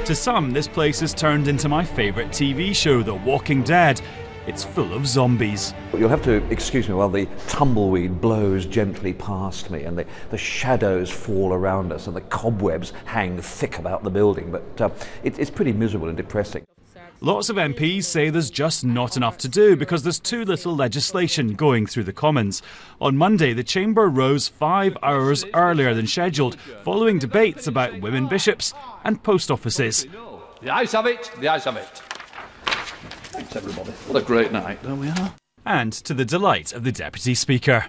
To some, this place has turned into my favourite TV show, The Walking Dead. It's full of zombies. You'll have to excuse me while the tumbleweed blows gently past me and the shadows fall around us and the cobwebs hang thick about the building, but it's pretty miserable and depressing. Lots of MPs say there's just not enough to do because there's too little legislation going through the Commons. On Monday, the Chamber rose 5 hours earlier than scheduled, following debates about women bishops and post offices. The ayes have it, the ayes have it. Thanks everybody. What a great night, there we are. And to the delight of the Deputy Speaker.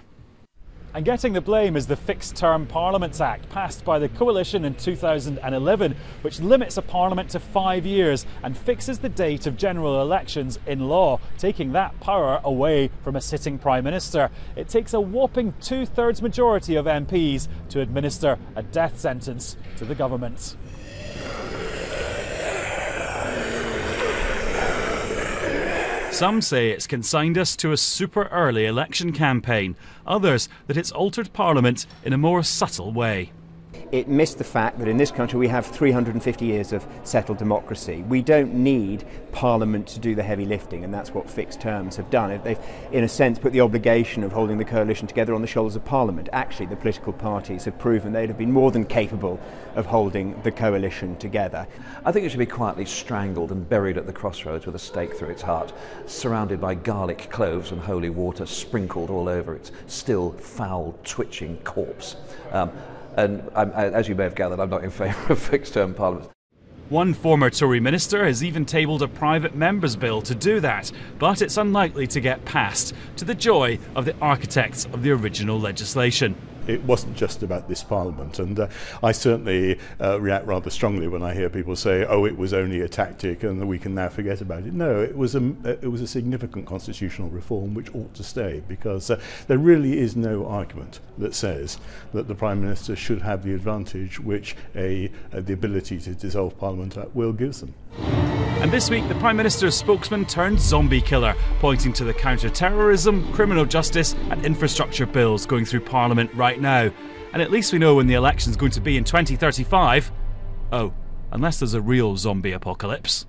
And getting the blame is the Fixed Term Parliaments Act, passed by the Coalition in 2011, which limits a parliament to 5 years and fixes the date of general elections in law, taking that power away from a sitting Prime Minister. It takes a whopping 2/3 majority of MPs to administer a death sentence to the government. Some say it's consigned us to a super early election campaign, others that it's altered Parliament in a more subtle way. It missed the fact that in this country we have 350 years of settled democracy. We don't need Parliament to do the heavy lifting, and that's what fixed terms have done. They've, in a sense, put the obligation of holding the coalition together on the shoulders of Parliament. Actually, the political parties have proven they'd have been more than capable of holding the coalition together. I think it should be quietly strangled and buried at the crossroads with a stake through its heart, surrounded by garlic cloves and holy water sprinkled all over its still foul, twitching corpse. And as you may have gathered, I'm not in favour of fixed-term parliaments. One former Tory minister has even tabled a private member's bill to do that, but it's unlikely to get passed, to the joy of the architects of the original legislation. It wasn't just about this Parliament, and I certainly react rather strongly when I hear people say, oh, it was only a tactic and we can now forget about it. No, it was a significant constitutional reform which ought to stay, because there really is no argument that says that the Prime Minister should have the advantage which the ability to dissolve Parliament at will gives them. And this week, the Prime Minister's spokesman turned zombie killer, pointing to the counter-terrorism, criminal justice and infrastructure bills going through Parliament right now. And at least we know when the election's going to be in 2035. Oh, unless there's a real zombie apocalypse.